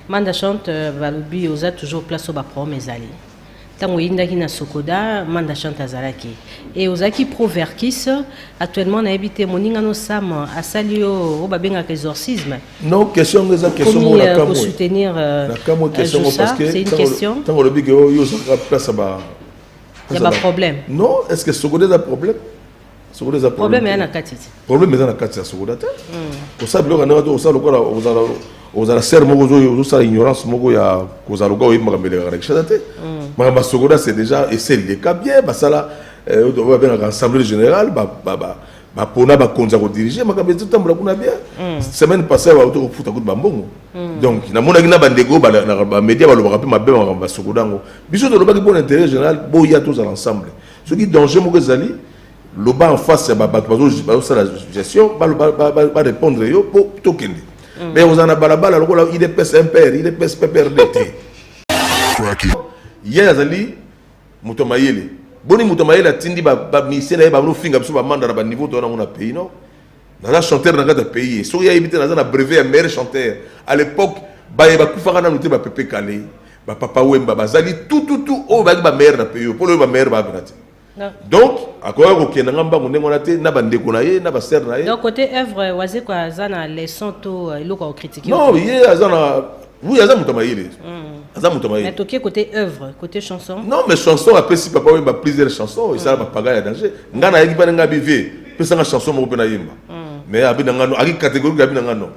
Manda chante balobi oza toujours place au ba promesse ali. Tango yindaki na Sokoda, Manda chante azalaki. Et ozaki pro verkis actuellement na habité moninga no sam a salio o babenga exorcisme. Non, question des questions la pour soutenir la question parce que c'est une question. Tango le big yo ça place ba. Il y a pas problème. Non, est-ce que Sokoda a problème? Sokoda a problème est na katiti. Problème est na katiti Sokoda ta. Pour ça bilo kana to ça lokola ozala ser moko zo ça ignorance moko ya kozala lokola oyimaka mbele ka rekisha te. Mais Sokoda c'est déjà et c'est le cas bien bah ça là on doit bien l'assemblée générale bah pona ba konza ko diriger makambe tout temps kuna bien semaine passée ba auto futa ko bambongo donc na mona kina bandego ba média ba lobaka pe mabe ba Sokoda ngo biso to lobaki bon intérêt général bo ya tous ensemble ce qui danger moko zali loba en face ba bazo ça la gestion ba répondre yo pour tokende mais on en a balabala lokola il est pèse impère il est pèse PPRD hier azali mutomayele boni mutomayele atindi ba misela ba finga biso ba manda na ba niveau to na mona pays non na chanteur na kata pays so ya ibité na brevet ya meilleur chanteur à l'époque ba kufaka na nuté ba Pepe Kale ba Papa Wemba bazali tout o ba meilleur na pays pour le ba meilleur ba benati donc akoya ko kena ngamba ngongo na te na ba ndeko na ye na ba ser na ye donc côté œuvre waze ko azana leçon to iloko critiquer non ye azana oui azana mutomayele mais toqué côté œuvre, côté chanson. Non, mais chanson, après si papa a plusieurs chansons, il s'est pas à danger. Ngana yaki pas nga bivé, peut ça chanson mo pe na yimba. Mais abi ngano, aki catégorie abi ngano.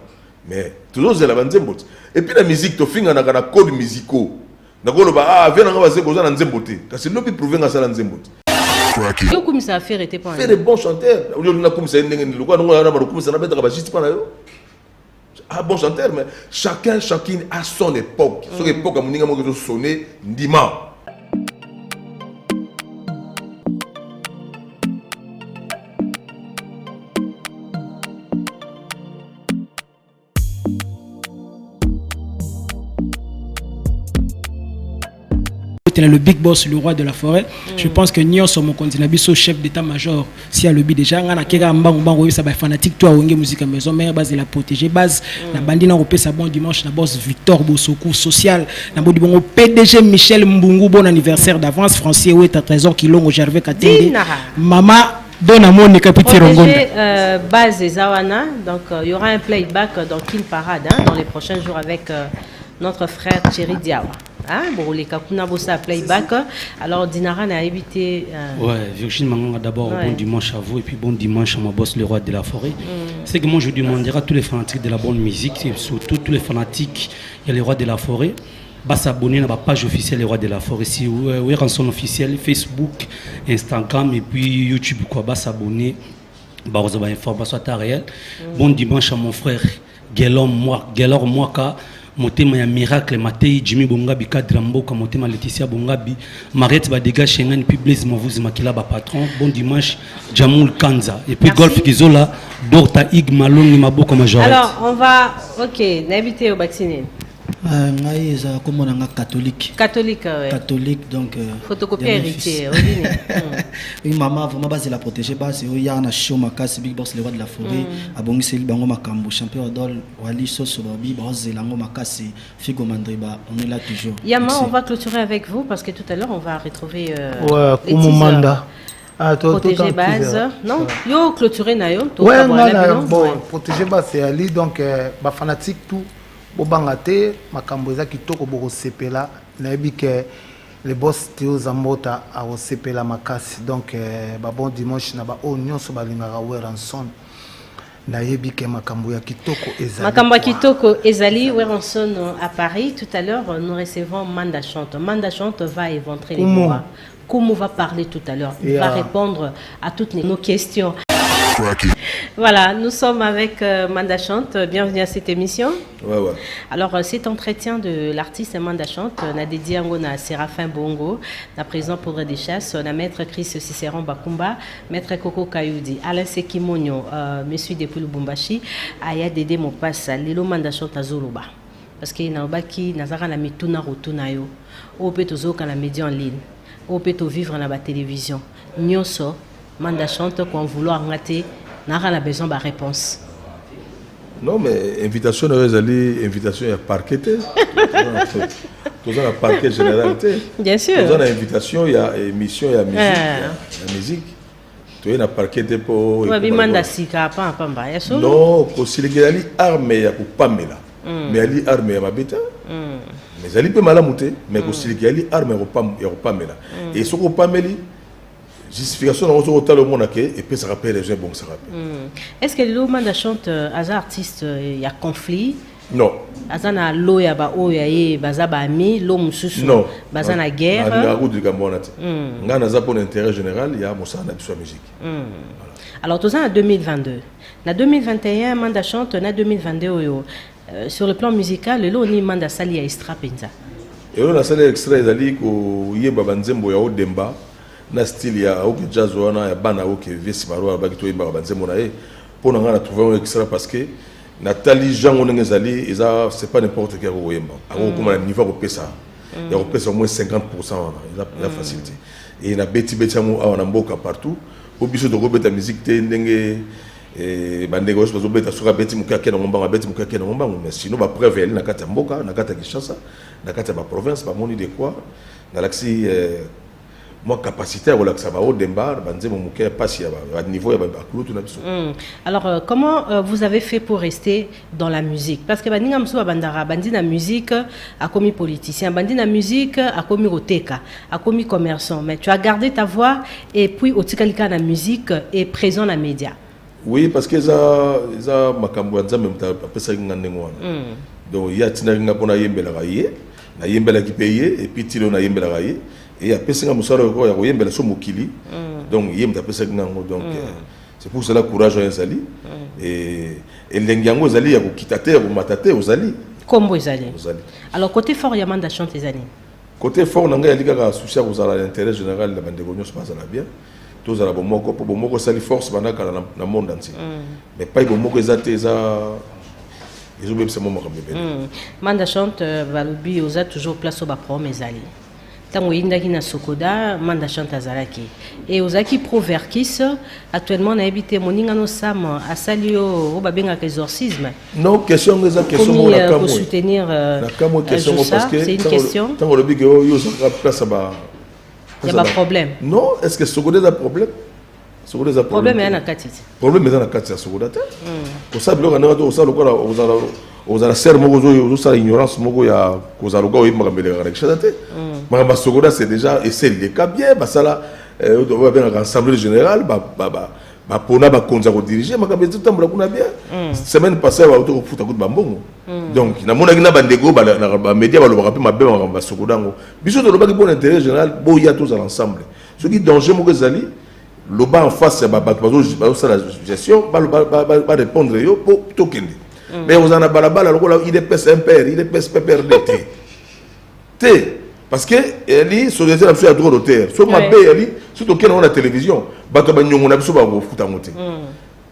Mais toujours c'est la banzembo. Et puis la musique to finga na kana code musicaux. Na ko loba ah vient nga baze ko za na nzembote. Kasi lobi prouver nga ça na nzembote. Yo comme ça faire était pas. Faire des bons chanteurs. Yo na comme ça ndenge ni lokwa ngo na ba comme ça na beta ba juste pas na yo. Ah bon chanteur, mais chacune a son époque. Son époque, à mon niveau, je sonné dimanche. Le big boss, le roi de la forêt. Je pense que Nyon sur mon continent, chef d'état-major, si à le déjà, on a quelqu'un ça va fanatique, toi, on musique à maison, mais base de la protéger, base, la bandine européenne, ça bon dimanche, la boss Victor Bosoku, social, la bon dimanche, PDG Michel Mbungu, bon anniversaire d'avance, français, où est à trésor, qui l'ont au Gervais Katende, maman, donne à mon capitaine Rongonda. Base des Zawana, donc il y aura un playback dans Kin Parade, dans les prochains jours avec notre frère Thierry Diawa. Ah, bon, les Kakuna Bossa playback. Alors, Dinara n'a évité. Ouais, Virginie Manganga, d'abord, bon dimanche à vous et puis bon dimanche à ma boss, le roi de la forêt. C'est que moi, je demanderai à tous les fanatiques de la bonne musique, et surtout tous les fanatiques, il y a le roi de la forêt, bah s'abonner à la page officielle, le roi de la forêt. Si vous êtes en son officiel, Facebook, Instagram et puis YouTube, quoi, bah s'abonner, bah vous avez information à réel. Bon dimanche à mon frère, Gelor Mwaka. Motema ya miracle Matei Jimmy Bongabi cadre mboka motema Laetitia Bongabi Mariette Badega Schengen puis Blaise Mavuzi Makila ba patron bon dimanche Jamoul Kanza et puis Golf Kizola Dorta Ig Malongi Maboko Majorette. Alors on va n'habiter au vacciné. Comme on est catholique. Catholique, ouais. Catholique, donc. Photocopie héritier. Oui, maman, vraiment, c'est la protéger. C'est où il y a un show, ma casse, Big Boss, le roi de la forêt. Abongi, c'est le bango, ma cambo, champion d'ol, Wali, Soso, Babi, Bros, Lango, ma casse, Figo Mandriba. On est là toujours. Yama, on va clôturer avec vous parce que tout à l'heure, on va retrouver. Ouais, comme Manda. Protéger base. Non, yo clôturer nayo. Ouais, bon, protéger base, c'est Ali, donc, bah, fanatique, tout. Bobangate makambo eza kitoko boko sepela na yebi ke le boss Théo Zambota a sepela makasi donc ba bon dimanche na ba onyo so balingaka Weranson na yebi ke makambo ya kitoko ezali makambo ya kitoko ezali Weranson à Paris. Tout à l'heure nous recevons Manda Chante. Manda Chante va éventrer les mots. Comment va parler tout à l'heure, il va répondre à toutes nos questions. Voilà, nous sommes avec Manda Chante. Bienvenue à cette émission. Ouais. Alors, cet entretien de l'artiste Manda Chante, on a dédié à Séraphin Bongo, la président pour des chasses, on a maître Chris Cicéron Bakumba, maître Coco Kayoudi, Alain Sekimonyo, monsieur Depuis Lubumbashi, Aya Dede Mopassa, Lilo Manda Chante à Zoluba. Parce qu'il y a un Nazara na mituna rotuna yo, ou peut tozoka la média en ligne, ou peut vivre dans la télévision. Nyoso Manda Chante qu'on vouloir rater n'a pas besoin de réponse. Non, mais invitation, invitation à parquet. Tout ça, parquet général. Bien sûr. Tout ça, invitation, il y a émission, il y a musique. Il y a musique. Tu es parquet pour. Non, si les gars armés, il y a pour Pamela. Mais il y a armés, il y a bêta. Mais il y a mal à monter. Mais si les gars armés, il y a Pamela. Et ce qu'on Pamela, justification dans le monde et puis ça rappelle les gens bon ça rappelle. Est-ce que le monde chante as artiste il y a conflit? Non. Azana lo ya ba o ya ye bazaba ami lo mususu. Non. Bazana guerre. Na route du Gambonate. Ngana za pour l'intérêt général, il y a mossa na biso musique. Alors tout ça en 2022. Na 2021 manda chante na 2022 oyo. Sur le plan musical, le lo ni manda sali ya extra penza. Et on a sali extra ezali ko yeba banzembo ya Odemba. Na style ya oke jazz wana ya bana oke vesi barwa ba kito yimba banzembo na e pour na trouver un extra parce que Nathalie Jean on ezali eza c'est pas n'importe quel oyemba ako comme un niveau ko pesa ya ko pesa au moins 50% il a facilité et na beti amu na mboka partout au biso de robeta musique te ndenge bandego so beta soka beti mukake na ngomba beti mukake na ngomba mais sinon ba preuve elle na kata mboka na kata Kinshasa na kata ba province ba moni de quoi na l'axi moi capacité à relaxer au Demba banze mon muke passe à niveau ya ba tout na biso. Alors comment vous avez fait pour rester dans la musique parce que baninga mso bandara bandi na musique a commis politicien bandi na musique a commis roteka a commis commerçant mais tu as gardé ta voix et puis otikalika na musique et présent na média. Oui parce que ça makambo nza même ta pesa ngandengo wana. Donc ya tina nga pona yembela raye na yembela ki payer et puis tilo na yembela raye et après c'est comme ça il y a rien belle somme mokili donc il y a tapé ça donc c'est pour cela courage à Zali et l'engango Zali ya kokitate ya komatate ozali comme Zali alors côté fort Yamanda chante Zali côté fort nanga yalika ka souci aux l'intérêt général la bande gonyo se passe la bien tous à la bomoko sali force bana kala na monde entier mais pas bomoko ezate za ils ont même c'est mon manda chante Valubi oza toujours place au ba prom Zali tango yindaki na Sokoda manda chante azalaki et ozaki proverkis actuellement na habité moninga no sam asalio o babenga exorcisme non question eza question mo la pour soutenir la camo question parce que c'est une question tango le big yo so place ba il y a pas problème non est-ce que Sokoda a problème Sokoda a problème est na kati problème est na kati ya Sokoda ta ko sablo kana to osalo ko ozala ser moko zo ignorance moko ya kozala ko yimba mbele ga rekshate ma Sokoda c'est déjà et c'est le cas bien basala on va bien assemblée générale ba pona ba konza ko diriger ma kabezi tambula kuna bien semaine passée ba auto futa ko bambongo donc na mona kina bandego ba média ba lo ba mabe ma Sokoda ngo biso to lo ba ki bon intérêt général bo ya tous ensemble ce qui danger moko zali lo ba en face ba ça la gestion ba répondre yo pour tokende mais vous en avez balabala il est pèse impère il est pèse pépère d'été parce que elle sur les à droit d'auteur sur ma bé elle surtout quand on a la télévision bato ba nyongo na biso ba ko futa ngote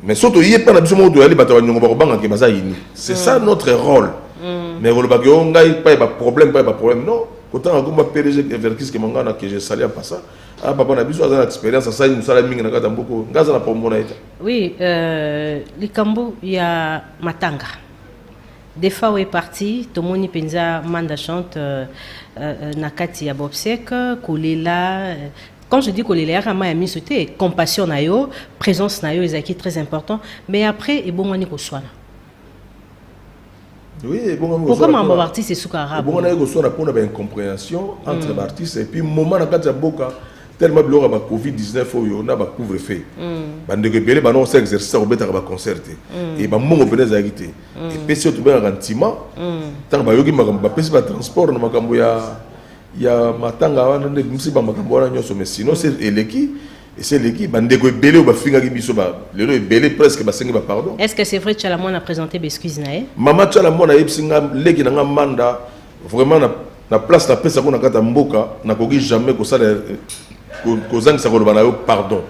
mais surtout il est pas na biso mo do elle bato ba nyongo ba ko banga ke baza yini c'est ça notre rôle mais vous le ba ko ngai pas problème non autant comme PDG Verkis que mangana que je salue pas ça ah papa na biso azana expérience ça nous sala mingi na kata mboko ngaza na pomona ita oui likambo ya matanga des fois où est parti tomoni penza manda chante na kati ya bobsek kolela quand je dis kolela rama ya misote compassion na yo présence na yo ezaki très important mais après et bon ngani ko swana oui bon pourquoi mambo artiste c'est soukara bon ngani ko swana pour une incompréhension entre l'artiste et puis moment na kati ya boka tellement blora ba Covid-19 oyo na ba couvre-feu bande que belé ba non ça exercice au beta ba concerté et ba mongo venez à quitter et puis surtout ba rentiment tant ba yogi ba pesi ba transport na makambo ya matanga wana nde msi ba makambo wana nyoso mais sinon c'est eleki et c'est l'équipe bande que belé ba finga ki biso ba lelo e belé presque ba sengi ba pardon est-ce que c'est vrai que Chalamon a présenté excuse na mama Chalamon a yebsinga leki na manda vraiment na place la pesa ko na kata mboka na koki jamais ko ça kozang sa kolobana yo pardon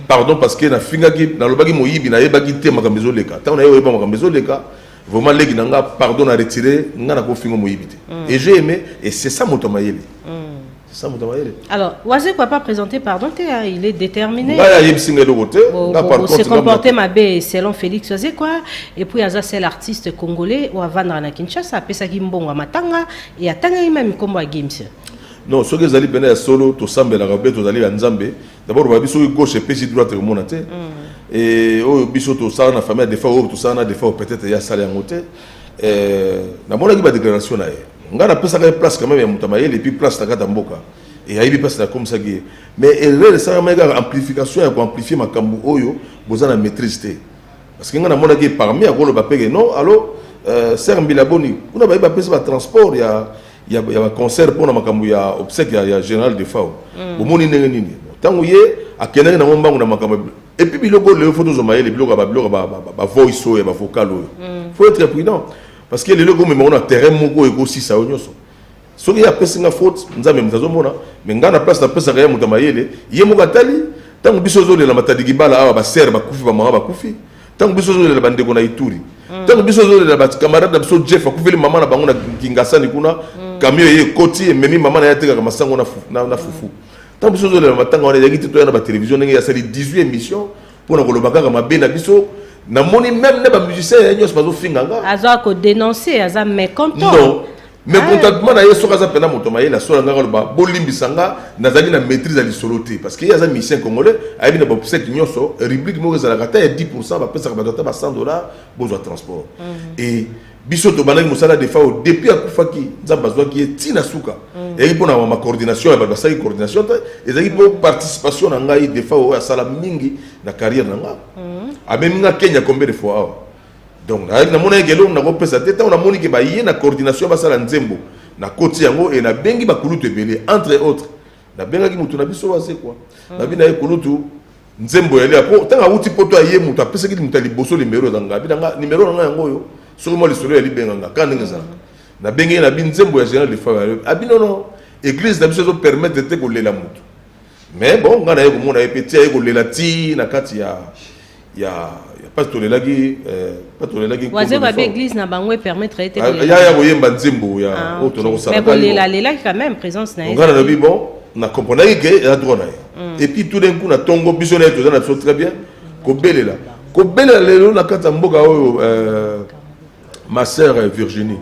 pardon parce que na finga ki na lobaki moyibi na yebaki te makambezo leka tant na yo yeba makambezo leka vraiment legi nanga pardon na retirer nga na ko finga moyibi te et j'ai aimé et c'est ça moto mayele C'est ça Moutamayele. Alors, Oazé quoi pas présenté pardon, il est déterminé. Il se comporter ma bé selon Félix Oazé quoi et puis Aza c'est l'artiste congolais ou avandra na Kinshasa pesa kimbongo matanga et atanga même kombo games. Non, ce que vous allez venir solo, tout semble la rabette, vous allez en Zambé. D'abord, vous avez sur gauche et puis droite au monde. Et au biso tout ça, na famille des fois, tout ça, na des fois peut-être il y a ça en côté. Na mon avis, ma déclaration là. On a pas ça place quand même à Moutamayele et puis place à Mboka. Et il y a eu pas comme ça qui. Mais elle ça méga amplification pour amplifier ma kambu oyo, vous en maîtrise. Parce que on a mon avis parmi à gros le non, alors c'est un bilaboni. On a pas payé par transport, il y a un concert pour makambu ya obsèque ya général de FAO. Au moni nini. Tant que à Kenya na mon bango na makambu. Et puis bilogo le photos Zomayele bilogo ba voice et ba vocal. Faut être prudent. Parce que les logos, mais on a terrain moko et aussi ça onyoso. Ce qui a passé une faute, nous avons mis mona, mais on a place la place à rien Moutamayele. Il y a Mogatali, tant que bisozo de la matadigibala a ba ser ba kufi ba mama ba kufi. Tant que bisozo de la bande kona ituri. Tant que bisozo de la camarade de biso Jeff a kufi le maman na bango na Kingasa ni kuna camion ye koti et memi maman na yateka kama sango na fufu. Tant que bisozo de la matanga on a yaki to na ba télévision ngi ya sali 18 émissions pour na kolobaka kama bena biso. Na moni même les musiciens ils pas finganga aza ko dénoncer aza mécontent non mais contentement na yeso kaza pena Moutamayele la sola ngalo ba bolimbisanga nazali na maîtrise à l'isoloté parce que y a des musiciens congolais abi na ba set nyoso rubrique mo za la kata 10% ba pesa ba $100 besoin de transport et biso to banaki musala des fois depuis akufaki nzamba zwa ki tina suka et pour ma coordination ba sa coordination et za pour participation na ngai des fois à sala mingi na carrière na nga Abenga Kenya combien de fois donc na mona ngelo na ko pesa teta on a moni ke ba yé na coordination ba sala nzembo na koti yango et na bengi ba kulutu ebele entre autres na benga ki mutu na biso wase quoi na bina ye kulutu nzembo yele apo tanga uti poto ayé mutu apesa ki mutu liboso numéro zanga bina numéro nga yango yo sur moi le solo ya libenga nga kan ngeza na bengi na bin nzembo ya général de famille abino non église na biso zo permettre te ko lela mutu mais bon ngana ye ko mona ye petit ye ko lela ti na kati il y a pas de lagi Oazé va bien église na bango permettre été il y a yemba nzembo ya autono ko sala mais lela quand même présence na ngana na bi bon na comprendre que la droit na et puis tout d'un coup na tongo bisonné tout ça très bien ko belela lelo na kata mboka oyo ma sœur Virginie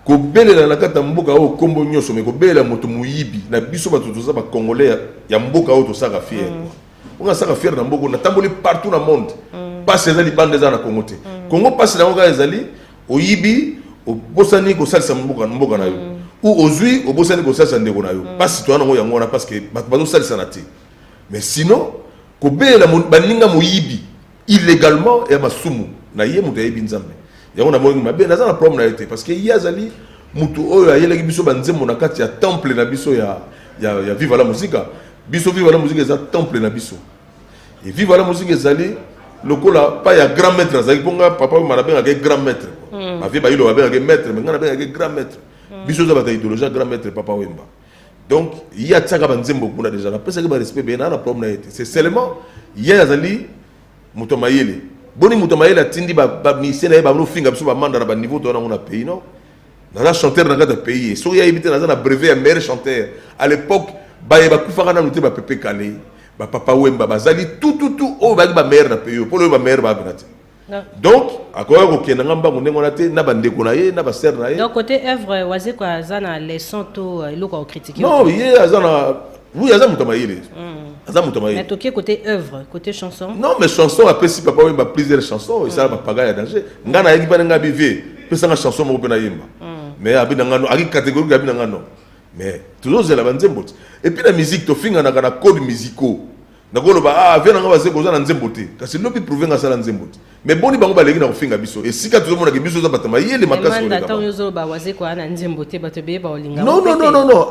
ko belela na kata mboka oyo kombo nyoso mais ko belela moto muyibi na biso ba tout ça ba congolais ya mboka oyo to saka fier on a ça fier na mboka na tamboli partout dans le monde passe ezali bande za na Congo te Congo passe na ngoka ezali oyibi obosani ko salisa mboka na yo ou ozui obosani ko salisa ndeko na yo passe to na ngo yango na parce que bato salisa na te mais sinon ko belela baninga moyibi illégalement et masumu na ye muto yebi nzambe yango na moyi mabe na za na problème na été parce que yazali mutu oyo ayelaki biso banzembo na kati ya temple na biso ya viva la musique biso viva la musique eza temple na biso et viva la musique ezali lokola pas ya grand maître azali ponga papa marabenga ke grand maître ma vie ba ilo ba benga ke maître mais ngana benga ke grand maître biso za ba idéologie grand maître papa Wemba donc il y a tsaka banzembo kuna déjà na pesa ke ba respect ben na problème na été c'est seulement ya azali Moutamayele boni Moutamayele atindi ba misena ba no finga biso ba manda na ba niveau to na on a pays non na chanteur na kata pays so ya ibité na brevet ya meilleur chanteur à l'époque ba ba kufaka na nuté ba Pepe Kale ba papa Wemba bazali tout o ba ba meilleur na pays pour le ba meilleur ba benati donc akoya ko kena ngamba ngongo na te na ba ndeko na ye na ba ser na ye donc côté œuvre Oazé kwa zana les santo iloko critiquer non ye azana oui azana Moutamayele azana Moutamayele mais toqué côté œuvre côté chanson non mais chanson après si papa Wemba plusieurs chansons et ça ba paga ya danger ngana yaki ba nga bivé pesa nga chanson mo pena yemba mais abina ngano aki catégorie abina ngano mais toujours c'est la banzembo et puis la musique to finga na kana code musicaux na koloba vient nga baze koza na nzembo te kasi lobi prouver nga sala nzembo te mais boni bango baleki na kofinga biso et sika toujours mona ke biso za batama yele makasi ko attends yozo ba waze ko na nzembo te bato be ba olinga non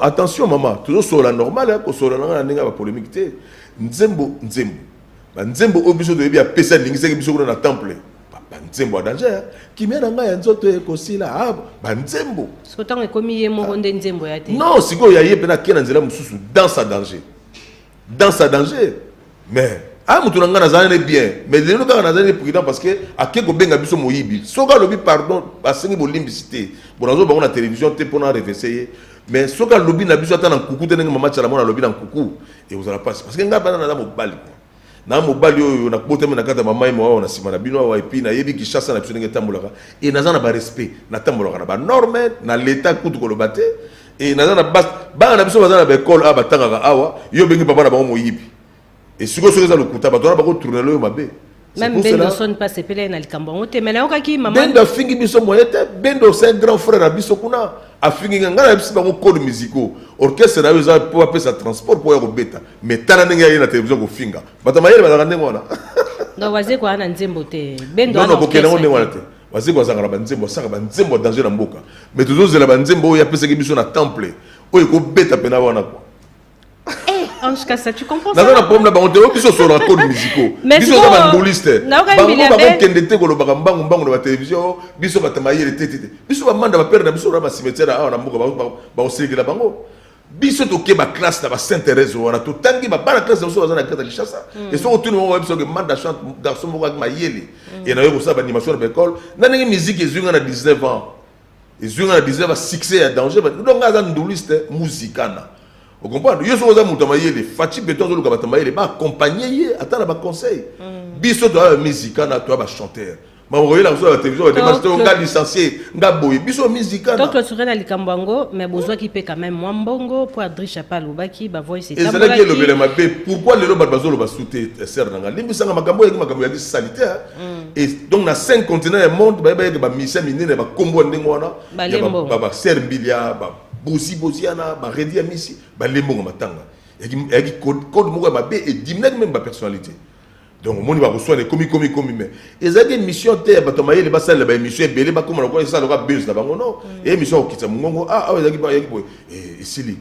attention maman toujours sur la normale ko sur la nga ninga ba polémique te nzembo ba nzembo obiso de bia pesa lingisa ke biso na temple ba nzembo a danger ki mena nga ya nzoto e kosila ba nzembo so tango ekomi ye mo ronde nzembo ya te non siko ya ye pena kena nzela mususu dans sa danger mais mutu na nga nazali bien mais lelo kaka nazali prudent parce que ake ko benga biso moyibi soka lobi pardon basengi bolimbisi te bonazo bango na télévision te pona reverser mais ce que lobby na biso atana kuku te ndenge mama tchala mona lobby na kuku et vous allez passer parce que nga bana na mobali na mobali oyo na kotema na kata mama mo na sima na bino wa epi na yebi ki chassa na biso ndenge tambolaka et naza na ba respect na tambolaka na ba norme na l'état kutu ko lobate et naza na bas ba na biso baza na ba école a batanga awa yo bengi papa na bango moyibi et siko soko za lokuta ba to na ba ko tourner lo mabe. Même Bendo sonne pas c'est pelé na likambo ngote mais na okaki maman Bendo fingi biso moyete Bendo c'est un grand frère à biso kuna a fingi ngana biso ba ko code musicaux orchestre na yo za pour appeler ça transport pour ko beta mais tana ndenge ya na télévision ko finga bata mayele ba ndenge wana donc waze ko ana nzembo te Bendo ana ko kena ndenge wana te waze ko zanga ba nzembo saka ba nzembo danger na mboka mais toujours zela ba nzembo ya pesa ke biso na temple oyo ko beta pena wana quoi. Ange Kassa, tu comprends ça? Dans la pomme là, on te dit que sur la code musicaux. Biso za bandoliste. Bango ba kendete ko loba mbangu mbangu na télévision, biso ba tamaye le tete. Biso ba manda ba perdre na biso ba cimetière a na mboka ba osigela bango. Biso to ke ba classe na ba Sainte-Thérèse wana to tangi ba bana classe biso za na kata Kinshasa. Et so tout le monde biso que manda chante garçon mo ak mayele. Et na yo ça ba animation na école. Na ngi musique ezunga na 19 ans. Ezunga na 19 ans succès à danger. Donc nga za ndoliste musicana. Vous comprenez? Yo so za muta mayele, Fati Beton zo luka mayele ba accompagner ye atala ba conseil. Biso to musicana to ba chanteur. Ma voyez la sur la télévision des masters nga licencié, nga boye. Biso musicana. Donc tu serais dans likambango mais besoin qui paie quand même moins bongo pour Adrisha Palobaki ba voice c'est ça. Et c'est là que le belema be pourquoi les loba bazolo ba souté ser nanga. Limbi sanga makambo ya sanitaire. Et donc na 5 continents du monde ba ba mission minene ba kombo ndenge wana. Ba ser mbilia ba bosi bosiana ba redi a misi ba lembongo matanga yaki code moko ba be et dimne même ba personnalité donc moni ba reçoit les komi mais ezaki mission te ba to mayele ba sala ba émission belé ba comme ko ça le ka buzz na bango non et émission okitsa mungongo ezaki ba yaki boy et sili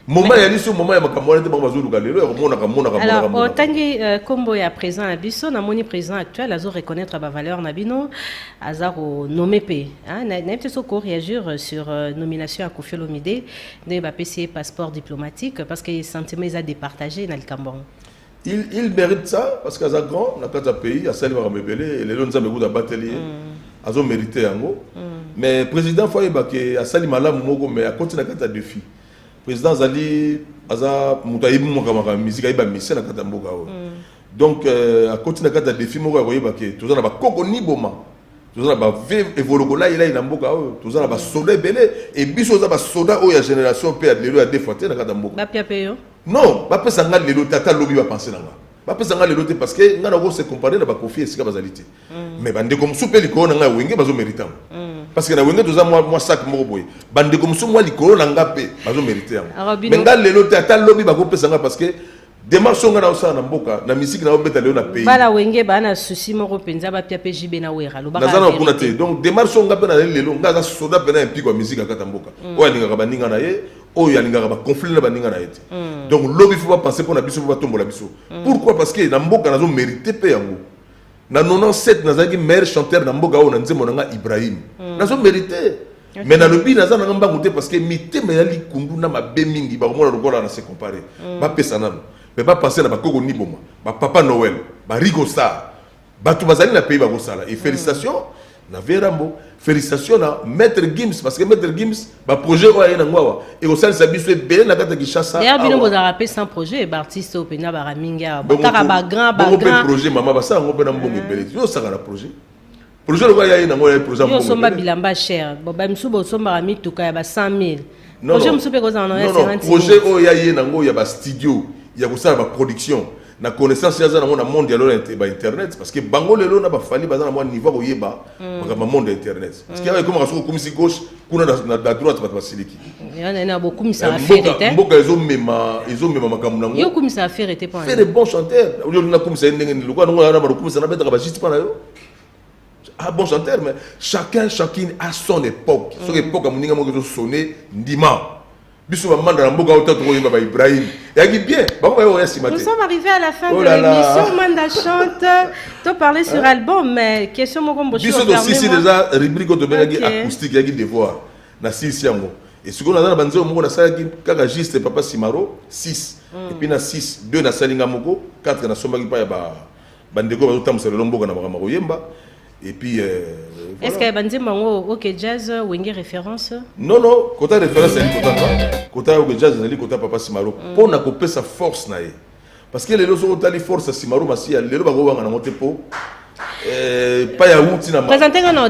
moment ya liso moment ya makambo te ba bazulu ga lelo mona alors otangi kombo ya président na biso na moni président actuel azo reconnaître ba valeur na bino azaro nommé p hein na peut soko réagir sur nomination à Koffi Olomide de ba PC passeport diplomatique parce que sentiment ils a départagé na Likambong. Il mérite ça parce qu'à grand na kata pays a sali ba mebele les lonza me kuda batelier azo mérité yango mais président foye ba ke a sali malamu moko mais a continuer kata défi. Président Zali aza mutayibu moko musique ayiba mission na kata mboka o donc a continuer kata défi moko akoyeba ke tozana ba koko ni boma tozana ba evoluko la ila na mboka o tozana ba soda belé et biso za ba soda o ya génération pe lelo ya défaté na kata mboka ba piapeyo non ba pesa nga lelo tata lobi ba penser na nga ba pesa nga lelo te parce que nga na ko se comparer na ba Koffi esika bazalité mais bande comme soupe likolo na nga wenge bazo méritant parce que na wenge toza moi sac moko boy bande comme soupe moi likolo na nga pe bazo mériter mais nga lelo tata lobi ba ko pesa nga parce que démarche nga na osana mboka na musique na obeta lelo na pays bala wenge ba na souci moko penza ba pia PJB na wera lo ba na zana kuna te donc démarche nga pe na lelo nga za soda pe na impiko musique akata mboka oya ninga ba ninga na ye oya ninga ba conflit na ba ninga na ye donc lobby faut pas penser pour na biso faut pas tomber la biso pourquoi parce que na mboka na zo mériter pe yango na 97 na zaki meilleur chanteur na mboka o na nzembo na nga Ibrahim na zo mériter mais na lobby na za na mbangu te parce que mité me yali kundu na mabe mingi ba mona lokola na se comparer ba pesa nano mais pas penser na ba koko ni boma ba Papa Noël ba Rigo Star ba tout bazali na pays ba ko sala et félicitations na Verambo félicitations na Maître Gims parce que Maître Gims ba projet o na ngwawa et ko sala sabiso belé na kata Kinshasa d'ailleurs bino boza rappeler sans projet ba artiste o pena ba raminga ba kaka ba grand projet mama ba sa ngo pena mbongo belé yo saka na projet le quoi ya na ngwa projet yo somba bilamba cher ba msubo somba rami tuka ya ba 100 000 projet msupe ko za na 50 000 projet o ya na ngo ya ba studio ya ko sala ba production na connaissance ya za na monde ya lo ba internet parce que bango lelo na ba fali ba za na mo niveau ko yeba ba monde internet parce que ya comme raso comme si gauche kuna na droite ba siliki ya na beaucoup misa affaire te mboka ezo mema makambo nango yo kumisa affaire te pour faire des bons chanteurs yo na kumisa ndenge ni lokwa ngo na ba kumisa na beta ba juste pa na yo ah bon chanteur mais chacune a son époque son époque a moninga mo ko sonner ndima biso ba manda na mboka o tatu ko yeba ba Ibrahim yaki bien ba ko yo estimate. Nous sommes arrivés à la fin de l'émission Manda chante to parler sur album mais question mo kombo biso do sisi déjà rubrique de bengi acoustique yaki devoir na sisi yango et ce qu'on a dans la banzo mo na sala ki kaka juste papa Simaro 6 et puis na 6 2 na salinga moko 4 na somba ki pa ya ba bandeko ba tamsa le mboka na ba yemba et puis Est-ce que Bandi Mango, OK Jazz, ou une référence? Non, non, quand tu as référence, c'est quand tu as OK Jazz, c'est quand tu as Papa Simaro. Pour n'a pas sa force. Parce que les autres ont les forces à Simaro, mais si les autres ont un po. Pas ya outi na présentez-nous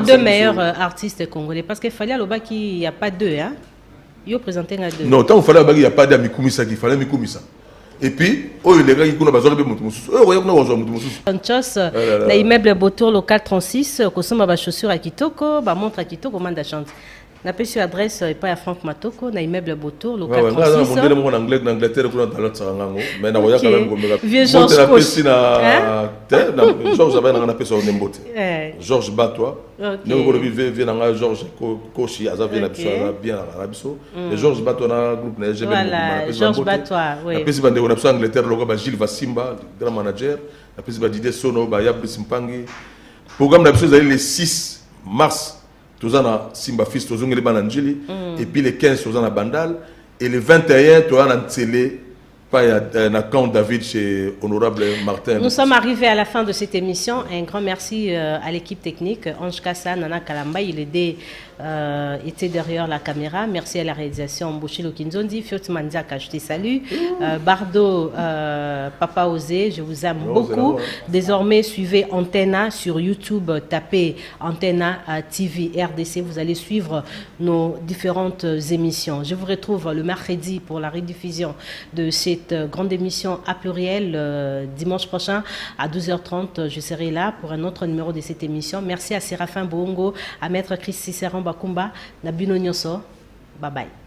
deux meilleurs artistes congolais parce qu'il fallait al qu'il n'y a pas deux hein. Yo présenter deux. Non, tant il fallait qu'il n'y a pas de Mikumisa qui fallait Mikumisa. Et puis, les gars qui connaissent pas besoin de Mutumusu. Sanchos, na immeuble Botour local 36, kosoma ba chaussures à Kitoko, ba montre à Kitoko, manda chante. Na pe sur adresse et pas à Franck Matoko, na immeuble Botour local 36. Ouais, mon anglais en Angleterre pour dans l'autre mais na voya quand même comme vieux Georges Coach. Georges avait na pe sur Nembote. Georges Batois. Nous on vit dans Georges Kochi, azavi na biso bien na biso. Et Georges Batois na groupe na GB. Voilà, Georges Batois, oui. Na pe bande on a besoin Angleterre logo ba Gilles Vassimba, grand manager. Na pe ba Didier Sono ba Yab Simpangi. Programme na biso le 6 mars. Tous en Simba Fils, tous en Bananjili, et puis les 15 tous en Bandal, et le 21 tous en télé, pas un camp David chez Honorable Martin. Nous sommes arrivés à la fin de cette émission. Un grand merci à l'équipe technique, Ange Kassa, Nana Kalamba, il était derrière la caméra. Merci à la réalisation Mboshilo Kinzondi, Fiot Mandiaka, je te salue. Bardo, Papa Osé, je vous aime beaucoup. Désormais, suivez Antenna sur YouTube, tapez Antenna TV RDC. Vous allez suivre nos différentes émissions. Je vous retrouve le mercredi pour la rediffusion de cette grande émission à pluriel dimanche prochain à 12h30. Je serai là pour un autre numéro de cette émission. Merci à Séraphin Bongo, à Maître Chris Cicéron Bakumba, Nabino Nyoso. Bye bye.